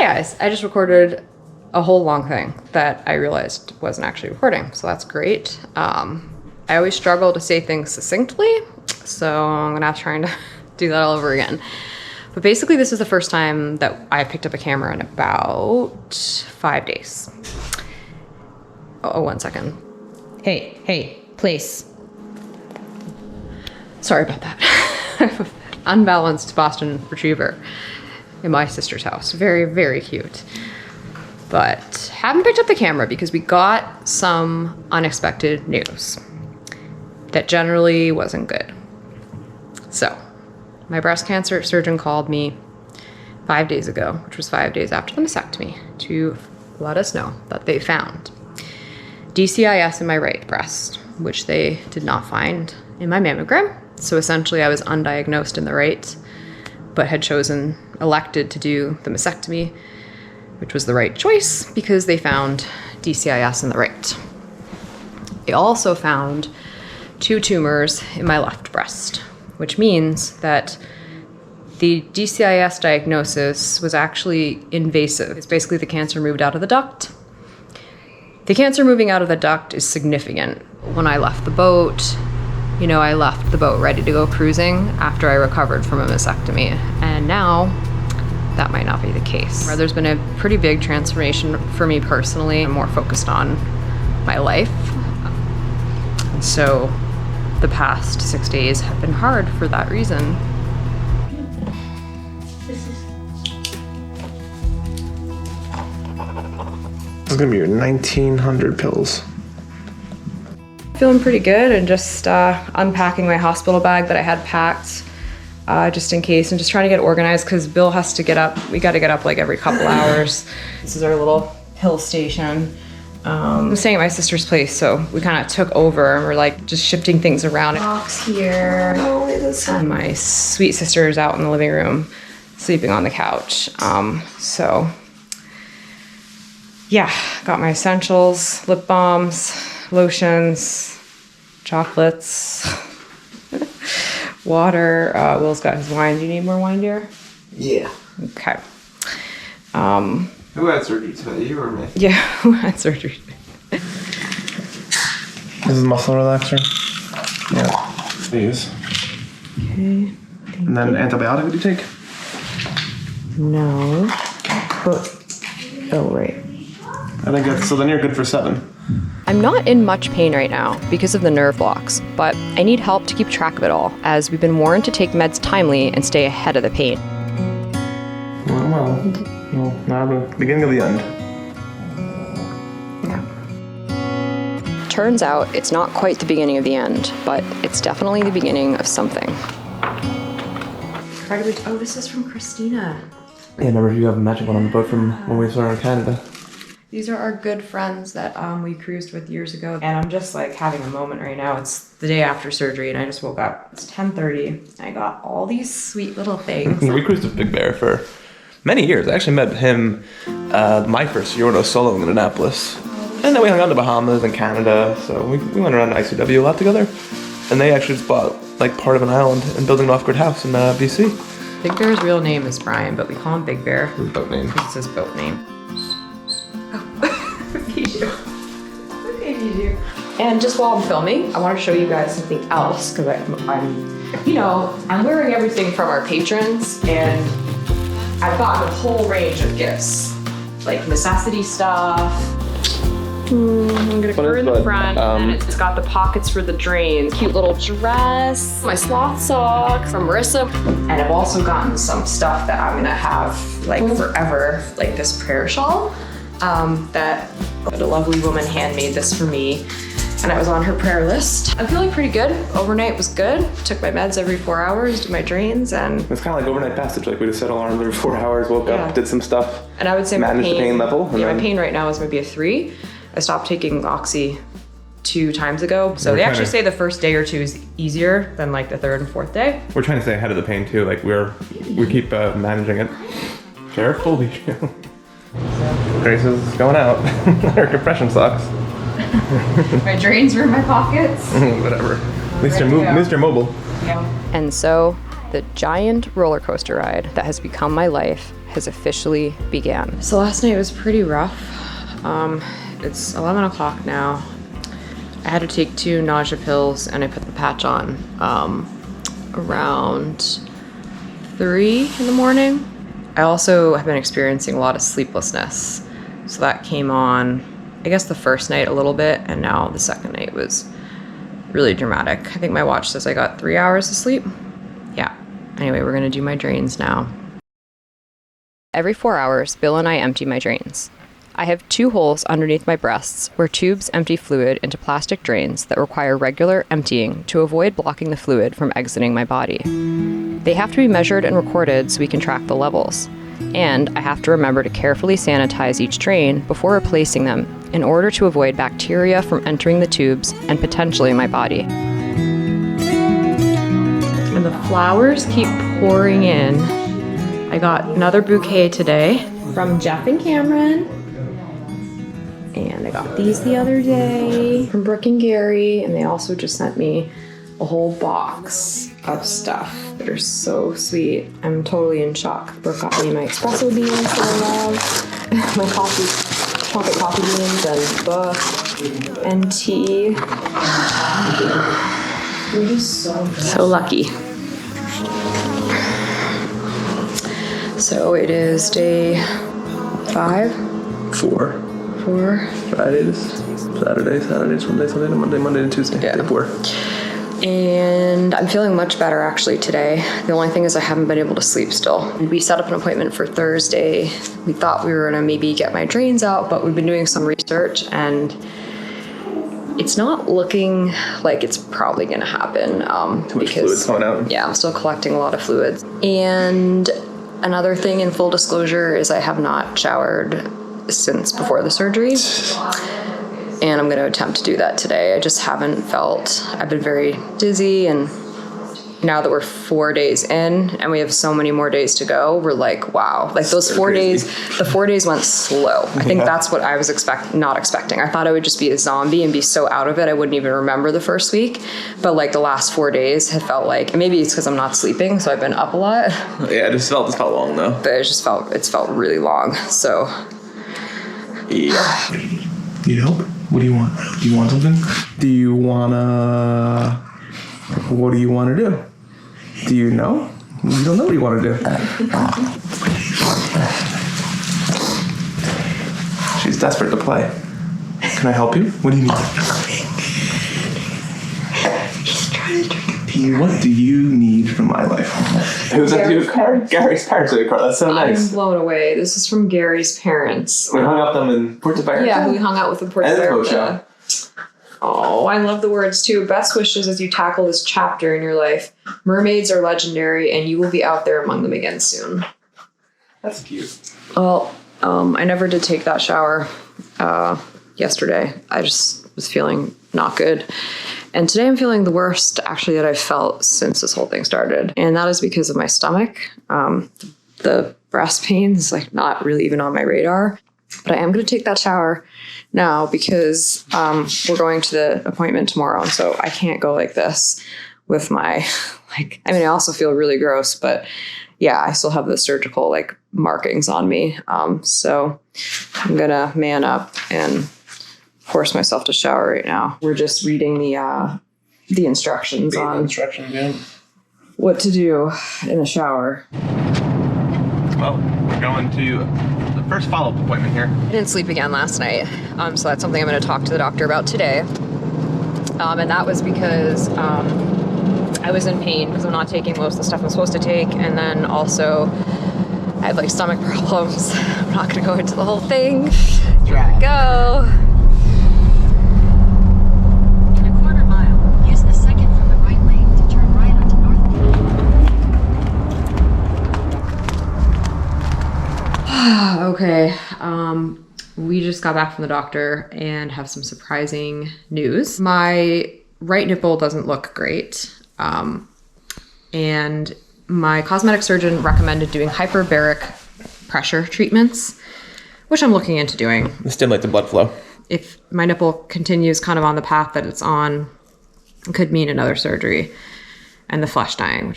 guys, I just recorded a whole long thing that I realized wasn't actually recording, so that's great. I always struggle to say things succinctly, so I'm gonna have to try and do that all over again. But basically, this is the first time that I picked up a camera in about 5 days. Oh, 1 second. Hey, place. Sorry about that. I have an unbalanced Boston Retriever in my sister's house. Very, very cute. But haven't picked up the camera because we got some unexpected news that generally wasn't good. So, my breast cancer surgeon called me 5 days ago, which was 5 days after the mastectomy, to let us know that they found DCIS in my right breast, which they did not find in my mammogram. So essentially I was undiagnosed in the right, but had elected to do the mastectomy, which was the right choice because they found DCIS in the right. They also found 2 tumors in my left breast, which means that the DCIS diagnosis was actually invasive. It's basically the cancer moved out of the duct. The cancer moving out of the duct is significant. When I left the boat, I left the boat ready to go cruising after I recovered from a mastectomy. And now, that might not be the case. There's been a pretty big transformation for me personally. I'm more focused on my life. And so the past 6 days have been hard for that reason. This is gonna be your 1,900 pills. Feeling pretty good and just unpacking my hospital bag that I had packed just in case, and just trying to get organized because Bill has to get up. We got to get up like every couple hours. This is our little hill station. I'm staying at my sister's place, so we kind of took over and we're like just shifting things around. Box here. And my sweet sister is out in the living room sleeping on the couch. So yeah, got my essentials, lip balms, lotions, chocolates, water. Will's got his wine. Do you need more wine, dear? Yeah. Okay. Who had surgery today, you or me? Yeah, who had surgery? This is muscle relaxer. Yeah. Please. Okay. And then antibiotic, would you take? No. But, oh, right. I think that's, so then you're good for 7. I'm not in much pain right now because of the nerve blocks, but I need help to keep track of it all, as we've been warned to take meds timely and stay ahead of the pain. Well, now the beginning of the end. Yeah. Turns out it's not quite the beginning of the end, but it's definitely the beginning of something. Oh, this is from Christina. Yeah, remember you have a magic one on the boat from when we saw her in Canada. These are our good friends that we cruised with years ago. And I'm just like having a moment right now. It's the day after surgery and I just woke up. It's 10:30. I got all these sweet little things. We cruised with Big Bear for many years. I actually met him my first year when I was soloing in Annapolis. And then we hung out in the Bahamas and Canada. So we went around to ICW a lot together. And they actually just bought like part of an island and building an off-grid house in BC. Big Bear's real name is Brian, but we call him Big Bear. His boat name. It's his boat name. And just while I'm filming, I want to show you guys something else because I'm wearing everything from our patrons, and I've gotten a whole range of gifts, like necessity stuff. I'm gonna put her in the front, and it's got the pockets for the drains. Cute little dress, my sloth sock from Marissa, and I've also gotten some stuff that I'm gonna have like forever, like this prayer shawl. That a lovely woman handmade this for me, and I was on her prayer list. I'm feeling pretty good. Overnight was good. Took my meds every 4 hours, did my drains, and it's kind of like overnight passage. Like we just set alarms every 4 hours, woke up, did some stuff. And I would say managed the pain level. Yeah, my pain right now is maybe a 3. I stopped taking Oxy 2 times ago. So they actually say the first day or 2 is easier than like the 3rd and 4th day. We're trying to stay ahead of the pain too. Like we keep managing it. Careful, be careful. Grace is going out. Her compression socks. My drains are in my pockets. Whatever. At least you're mobile. Yeah. And so the giant roller coaster ride that has become my life has officially began. So last night was pretty rough. It's 11 o'clock now. I had to take 2 nausea pills and I put the patch on around 3 in the morning. I also have been experiencing a lot of sleeplessness. So that came on, I guess the first night a little bit, and now the second night was really dramatic. I think my watch says I got 3 hours of sleep. Yeah. Anyway, we're gonna do my drains now. Every 4 hours, Bill and I empty my drains. I have 2 holes underneath my breasts where tubes empty fluid into plastic drains that require regular emptying to avoid blocking the fluid from exiting my body. They have to be measured and recorded so we can track the levels. And I have to remember to carefully sanitize each drain before replacing them in order to avoid bacteria from entering the tubes and potentially my body. And the flowers keep pouring in. I got another bouquet today from Jeff and Cameron. And I got these the other day from Brooke and Gary, and they also just sent me a whole box of stuff that are so sweet. I'm totally in shock. Brooke got me my espresso beans that I love, my chocolate coffee beans and book and tea. We're just so lucky. So it is day 5? 4. 4. Fridays, Saturday, Sunday, Monday to Tuesday. Yeah. Day 4. And I'm feeling much better actually today. The only thing is I haven't been able to sleep still. We set up an appointment for Thursday. We thought we were gonna maybe get my drains out, but we've been doing some research and it's not looking like it's probably gonna happen. Too much fluid's coming out. Yeah, I'm still collecting a lot of fluids. And another thing in full disclosure is I have not showered since before the surgery. And I'm going to attempt to do that today. I just haven't felt, I've been very dizzy, and now that we're 4 days in and we have so many more days to go, we're like, wow, like those so 4 days, the 4 days went slow. I think that's what I was not expecting. I thought I would just be a zombie and be so out of it I wouldn't even remember the first week. But like the last 4 days have felt like, and maybe it's because I'm not sleeping, so I've been up a lot. Yeah, it felt long though. But it's felt really long. So yeah. Need help? What do you want? Do you want something? What do you want to do? Do you know? You don't know what you want to do. She's desperate to play. Can I help you? What do you need? She's trying to drink a beer. What do you need from my life? Who's that to a card? Gary's parents are a card. That's so nice. I'm blown away. This is from Gary's parents. We hung out with them in Puerto Vallarta. Yeah, we hung out with the Puerto Vallarta. Oh, I love the words too. Best wishes as you tackle this chapter in your life. Mermaids are legendary and you will be out there among them again soon. That's cute. Well, I never did take that shower yesterday. I just was feeling not good. And today I'm feeling the worst actually that I've felt since this whole thing started. And that is because of my stomach. The breast pain is like not really even on my radar. But I am going to take that shower now because we're going to the appointment tomorrow. And so I can't go like this with my, I also feel really gross, but yeah, I still have the surgical markings on me. So I'm going to man up and force myself to shower right now. We're just reading the instructions on what to do in the shower. Well, we're going to the first follow-up appointment here. I didn't sleep again last night, so that's something I'm going to talk to the doctor about today. And that was because I was in pain because I'm not taking most of the stuff I'm supposed to take, and then also I have stomach problems. I'm not going to go into the whole thing. Here we go. In a quarter mile, use the second from the right lane to turn right onto North. Okay, we just got back from the doctor and have some surprising news. My right nipple doesn't look great, and my cosmetic surgeon recommended doing hyperbaric pressure treatments, which I'm looking into doing. Stimulate the blood flow. If my nipple continues kind of on the path that it's on, it could mean another surgery and the flesh dying.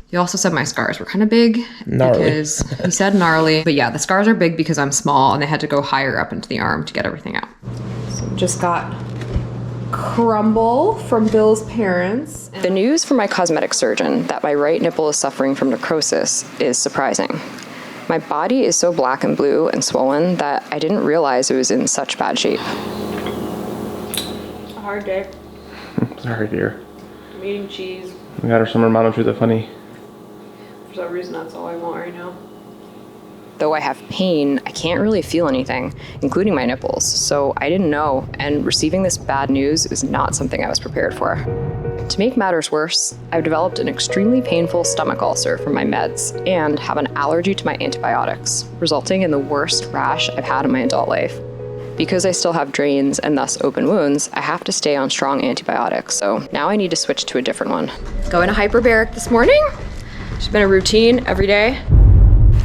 He also said my scars were kind of big. Gnarly. Because he said gnarly. But yeah, the scars are big because I'm small and they had to go higher up into the arm to get everything out. So just got crumble from Bill's parents. The news from my cosmetic surgeon that my right nipple is suffering from necrosis is surprising. My body is so black and blue and swollen that I didn't realize it was in such bad shape. A hard day. Sorry, dear. I'm eating cheese. We got our summer mama through the funny. For some reason, that's all I want right now. Though I have pain, I can't really feel anything, including my nipples, so I didn't know, and receiving this bad news is not something I was prepared for. To make matters worse, I've developed an extremely painful stomach ulcer from my meds and have an allergy to my antibiotics, resulting in the worst rash I've had in my adult life. Because I still have drains and thus open wounds, I have to stay on strong antibiotics, so now I need to switch to a different one. Going to Hyperbaric this morning. It's been a routine every day.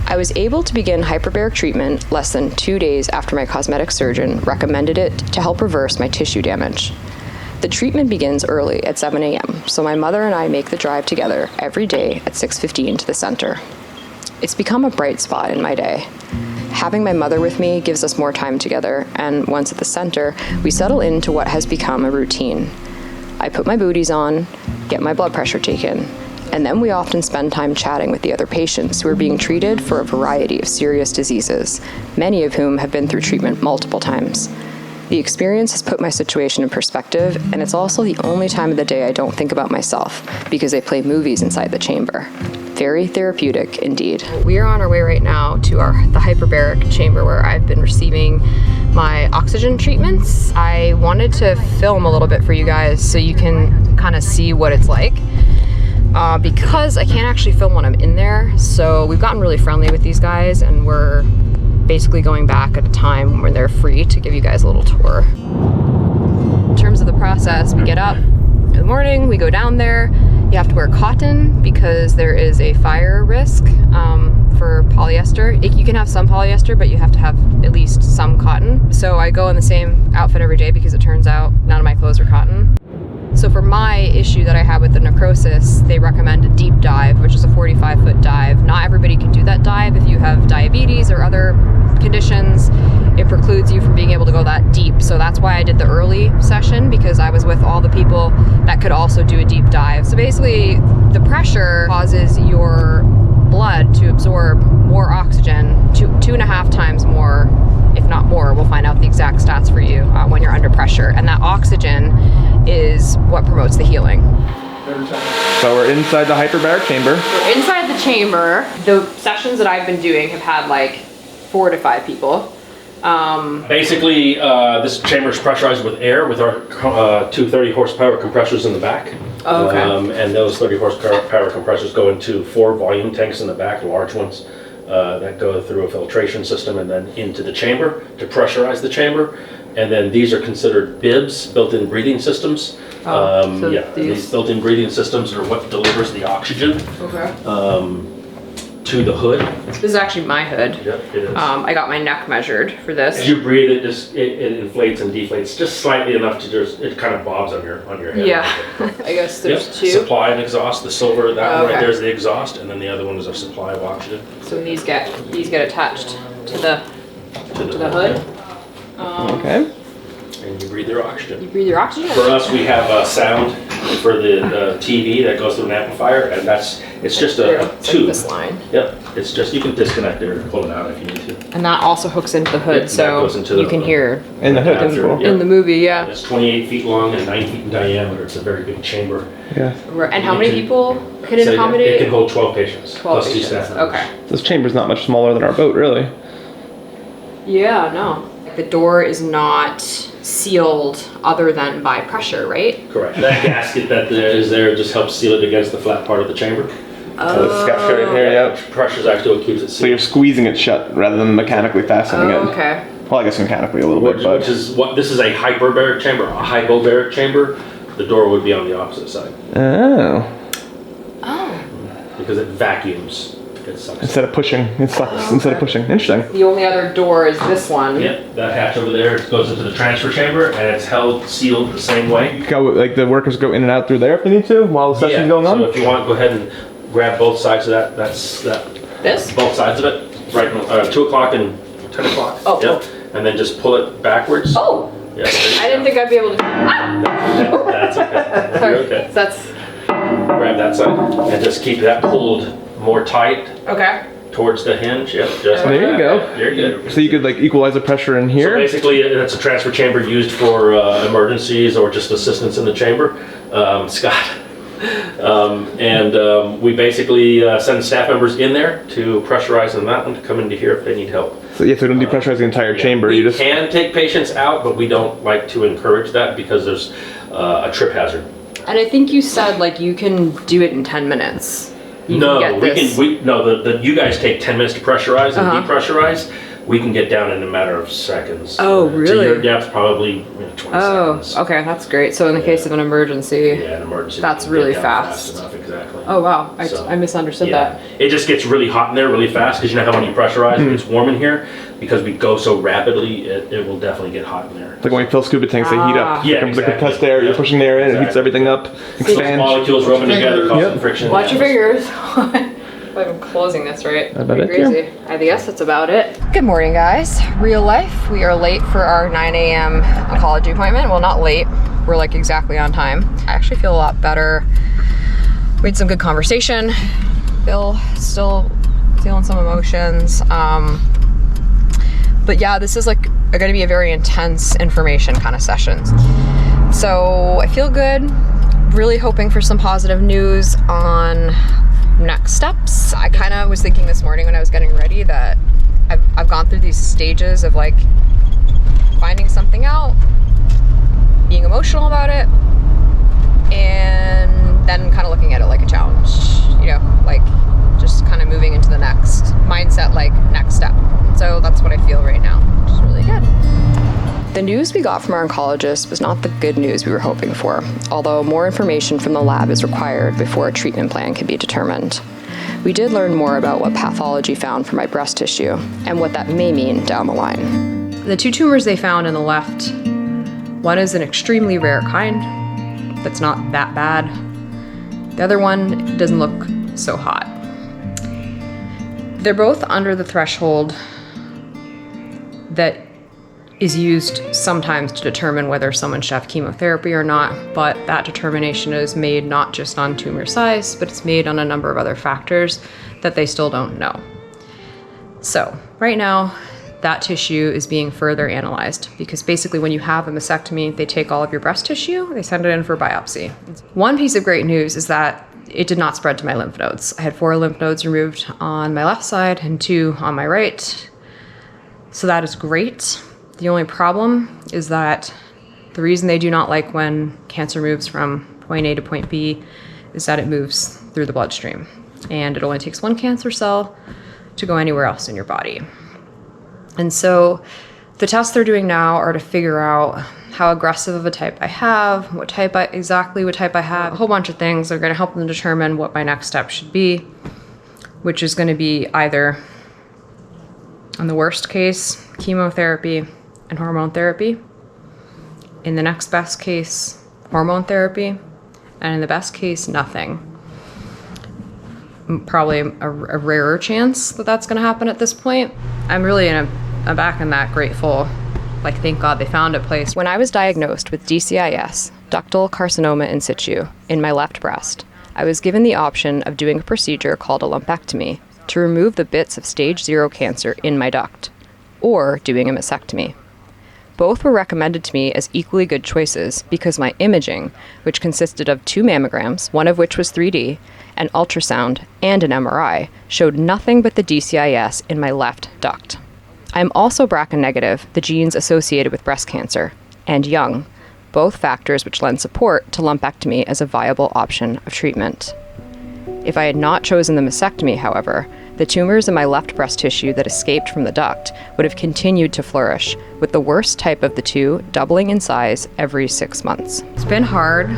I was able to begin hyperbaric treatment less than 2 days after my cosmetic surgeon recommended it to help reverse my tissue damage. The treatment begins early at 7 a.m., so my mother and I make the drive together every day at 6:15 to the center. It's become a bright spot in my day. Having my mother with me gives us more time together, and once at the center, we settle into what has become a routine. I put my booties on, get my blood pressure taken, and then we often spend time chatting with the other patients who are being treated for a variety of serious diseases, many of whom have been through treatment multiple times. The experience has put my situation in perspective, and it's also the only time of the day I don't think about myself, because they play movies inside the chamber. Very therapeutic indeed. We are on our way right now to the hyperbaric chamber where I've been receiving my oxygen treatments. I wanted to film a little bit for you guys so you can kind of see what it's like. Because I can't actually film when I'm in there, so we've gotten really friendly with these guys, and we're basically going back at a time when they're free to give you guys a little tour. In terms of the process, we get up in the morning, we go down there. You have to wear cotton because there is a fire risk for polyester. You can have some polyester, but you have to have at least some cotton. So I go in the same outfit every day because it turns out none of my clothes are cotton. So for my issue that I had with the necrosis, they recommend a deep dive, which is a 45-foot dive. Not everybody can do that dive. If you have diabetes or other conditions, it precludes you from being able to go that deep. So that's why I did the early session, because I was with all the people that could also do a deep dive. So basically, the pressure causes your blood to absorb more oxygen, 2.5 times more, if not more. We'll find out the exact stats for you when you're under pressure. And that oxygen is what promotes the healing. So we're inside the hyperbaric chamber. We're inside the chamber. The sessions that I've been doing have had like 4 to 5 people. Basically, this chamber is pressurized with air with our 230 horsepower compressors in the back. Oh, okay. And those 30 horsepower compressors go into 4 volume tanks in the back, large ones, that go through a filtration system and then into the chamber to pressurize the chamber. And then these are considered bibs, built-in breathing systems. These built-in breathing systems are what delivers the oxygen to the hood. This is actually my hood. Yep, it is. I got my neck measured for this. As you breathe, it inflates and deflates just slightly enough to it kind of bobs on your head. Yeah, I guess there's 2. Supply and exhaust. The silver, that one right there is the exhaust, and then the other one is our supply of oxygen. So these get attached to the hood. Okay. And you breathe your oxygen. You breathe your oxygen? For us, we have sound for the TV that goes through an amplifier, and it's just a tube. This line. Yep. It's just, you can disconnect it or pull it out if you need to. And that also hooks into the hood, That so goes into you the can hood. hear In the hood. That's After- cool. yeah. in the movie, yeah. It's 28 feet long and 9 feet in diameter. It's a very big chamber. Yeah. And how many people can it So accommodate? It can hold 12 patients. 12 plus 2 patients. staff members. Okay. This chamber's not much smaller than our boat, really. Yeah, no. The door is not sealed other than by pressure, right? Correct. That gasket that is there just helps seal it against the flat part of the chamber. So it's got straight in here, yep. Pressure's actually what keeps it So you're sealed. squeezing it shut rather than mechanically fastening it. Okay. Well, I guess mechanically a little bit, but Which is what this is a hyperbaric chamber. A hypobaric chamber, the door would be on the opposite side oh, because it vacuums. It sucks. instead of pushing, it sucks. Instead of pushing, interesting. The only other door is this one. Yep, that hatch over there goes into the transfer chamber and it's held sealed the same way. Go like the workers go in and out through there if they need to while the session's going on. So if you want, go ahead and grab both sides of that. That's that. This? Both sides of it. Right, 2 o'clock and 10 o'clock. Oh. Yep. And then just pull it backwards. Oh! Yeah, there you I didn't go. think I'd be able to. Ah! That's okay. You're okay. That's Grab that side and just keep that pulled more tight okay. towards the hinge. Yep, just like There you that. go. You're good. So you could like equalize the pressure in So here. basically, it's a transfer chamber used for emergencies or just assistance in the chamber. Scott. We basically send staff members in there to pressurize on that one to come into here if they need help. So yeah, so we don't depressurize the entire chamber. We You just can take patients out, but we don't like to encourage that because there's a trip hazard. And I think you said like you can do it in 10 minutes. You No, can get this. you guys take 10 minutes to pressurize and Uh-huh. depressurize. We can get down in a matter of seconds. Oh, To really? your depth, probably 20 Oh, seconds. okay, that's great. So in the case of an emergency. Yeah, an emergency. we That's can really get down fast. enough, exactly. Oh wow, So, I misunderstood Yeah, that. it just gets really hot in there really fast because you know how when you pressurize, Hmm. it's warm in here. Because we go so rapidly, it will definitely get hot in there. like when you fill scuba tanks, they heat up. Yeah, Like a exactly. compressed air. You're Yeah. pushing the air in, it heats Exactly. everything up, Those expands. molecules rubbing together cause Yep. some friction. in Watch the your atmosphere. fingers. If I'm closing this right. About Pretty it, yeah. crazy. I guess that's about it. Good morning, guys. Real life. We are late for our 9 a.m. oncology appointment. Well, not late. We're like exactly on time. I actually feel a lot better. We had some good conversation. Bill still feeling some emotions. But yeah, this is like going to be a very intense information kind of session. So I feel good. Really hoping for some positive news on next steps. I kind of was thinking this morning when I was getting ready that I've gone through these stages of like finding something out, being emotional about it, and then kind of looking at it like a challenge, you know, like just kind of moving into the next mindset, like next step. So that's what I feel right now, which is really good. The news we got from our oncologist was not the good news we were hoping for, although more information from the lab is required before a treatment plan can be determined. We did learn more about what pathology found for my breast tissue and what that may mean down the line. The 2 tumors they found in the left, one is an extremely rare kind that's not that bad. The other one doesn't look so hot. They're both under the threshold that is used sometimes to determine whether someone should have chemotherapy or not, but that determination is made not just on tumor size, but it's made on a number of other factors that they still don't know. So right now, that tissue is being further analyzed because basically when you have a mastectomy, they take all of your breast tissue, they send it in for biopsy. One piece of great news is that it did not spread to my lymph nodes. I had 4 lymph nodes removed on my left side and 2 on my right. So that is great. The only problem is that the reason they do not like when cancer moves from point A to point B is that it moves through the bloodstream. And it only takes 1 cancer cell to go anywhere else in your body. And so the tests they're doing now are to figure out how aggressive of a type I have, exactly what type I have, a whole bunch of things. They're going to help them determine what my next step should be, which is going to be either, in the worst case, chemotherapy and hormone therapy. In the next best case, hormone therapy. And in the best case, nothing. Probably a rarer chance that that's going to happen at this point. I'm really I'm back in that grateful, like, thank God they found a place. When I was diagnosed with DCIS, ductal carcinoma in situ, in my left breast, I was given the option of doing a procedure called a lumpectomy to remove the bits of stage 0 cancer in my duct, or doing a mastectomy. Both were recommended to me as equally good choices because my imaging, which consisted of 2 mammograms, one of which was 3D, an ultrasound, and an MRI, showed nothing but the DCIS in my left duct. I am also BRCA negative, the genes associated with breast cancer, and young, both factors which lend support to lumpectomy as a viable option of treatment. If I had not chosen the mastectomy, however, the tumors in my left breast tissue that escaped from the duct would have continued to flourish, with the worst type of the 2 doubling in size every 6 months. It's been hard.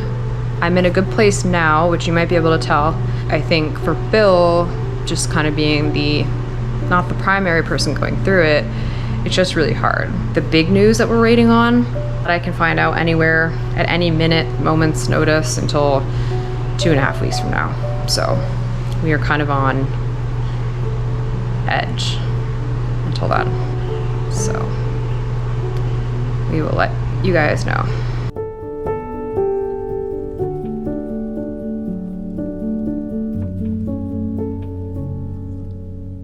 I'm in a good place now, which you might be able to tell. I think for Bill, just kind of being not the primary person going through it, it's just really hard. The big news that we're waiting on, that I can find out anywhere at any minute, moment's notice until 2.5 weeks from now. So we are kind of on edge until then. So we will let you guys know.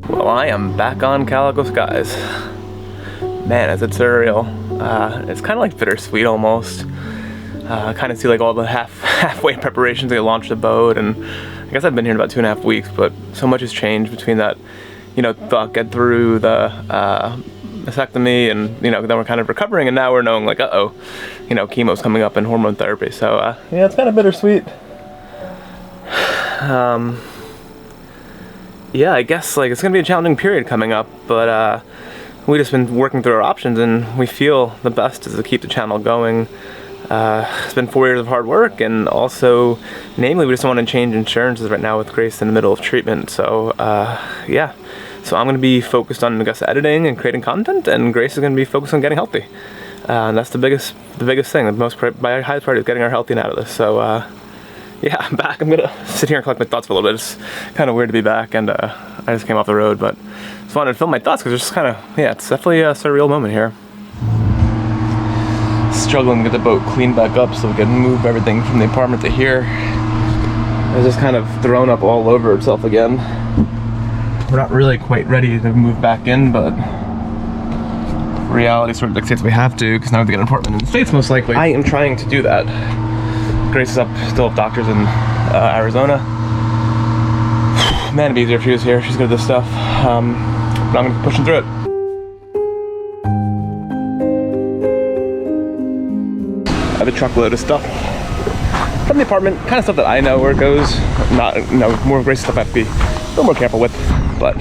Well, I am back on Calico skies. Man, is it surreal. It's kind of like bittersweet almost. Kind of see like all the halfway preparations to launch the boat, and I guess I've been here in about 2.5 weeks, but so much has changed between that, you know, thought get through the mastectomy, and you know, then we're kind of recovering, and now we're knowing like, uh-oh, you know, chemo's coming up and hormone therapy. So yeah, it's kind of bittersweet. Yeah, I guess like it's gonna be a challenging period coming up, but we've just been working through our options, and we feel the best is to keep the channel going. It's been 4 years of hard work, and also, namely, we just want to change insurances right now with Grace in the middle of treatment. So yeah, so I'm going to be focused on, I guess, editing and creating content, and Grace is going to be focused on getting healthy. And that's the biggest thing. My highest priority is getting her healthy and out of this. So yeah, I'm back. I'm gonna sit here and collect my thoughts for a little bit. It's kind of weird to be back, and I just came off the road, but it's fun to film my thoughts because it's just kind of, yeah, it's definitely a surreal moment here. Struggling to get the boat cleaned back up so we can move everything from the apartment to here. It's just kind of thrown up all over itself again. We're not really quite ready to move back in, but reality sort of dictates we have to, because now we have to get an apartment in the States most likely. I am trying to do that. Grace is up still with doctors in Arizona. Man, it'd be easier if she was here. She's good at this stuff. But I'm gonna be pushing through it. I have a truckload of stuff from the apartment, kind of stuff that I know where it goes. Not, no, more Grace stuff I have to be a little more careful with. But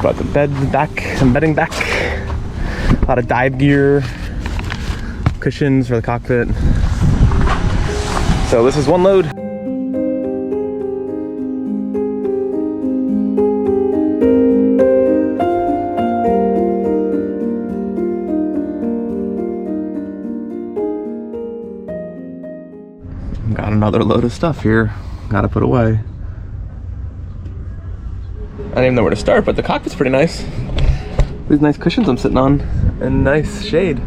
brought the bed back, some bedding back, a lot of dive gear, cushions for the cockpit. So this is one load. Got another load of stuff here. Gotta put away. I don't even know where to start, but the cockpit's pretty nice. These nice cushions I'm sitting on, and nice shade.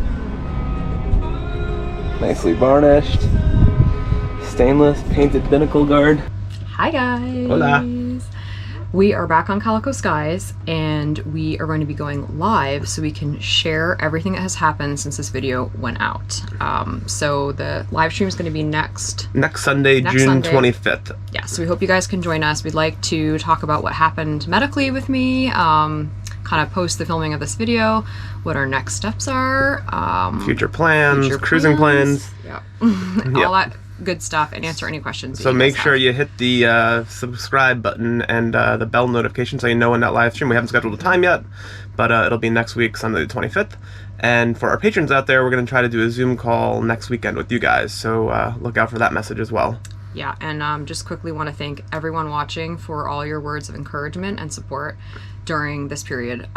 Nicely varnished. Stainless painted binnacle guard. Hi guys. Hola. We are back on Calico Skies, and we are going to be going live so we can share everything that has happened since this video went out. So the live stream is going to be next Sunday, June 25th. Yeah, so we hope you guys can join us. We'd like to talk about what happened medically with me, kind of post the filming of this video, what our next steps are, future plans, cruising plans. Yeah. All that good stuff, and answer any questions. So make sure you hit the subscribe button and the bell notification so you know when that live stream. We haven't scheduled a time yet, but it'll be next week, Sunday the 25th. And for our patrons out there, we're going to try to do a Zoom call next weekend with you guys. So look out for that message as well. Yeah, and just quickly want to thank everyone watching for all your words of encouragement and support during this period.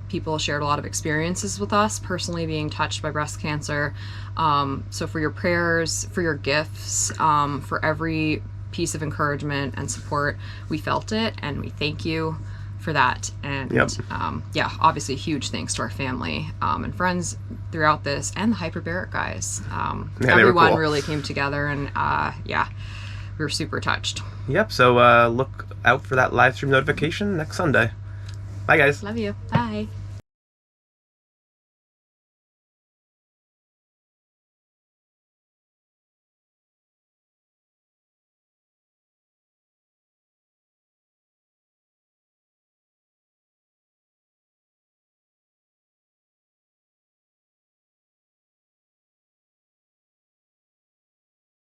People shared a lot of experiences with us, personally being touched by breast cancer. So for your prayers, for your gifts, for every piece of encouragement and support, we felt it, and we thank you for that. And yeah, obviously huge thanks to our family and friends throughout this, and the Hyperbaric guys. Everyone cool. Really came together, and yeah, we were super touched. Yep, so look out for that live stream notification next Sunday. Bye guys. Love you. Bye.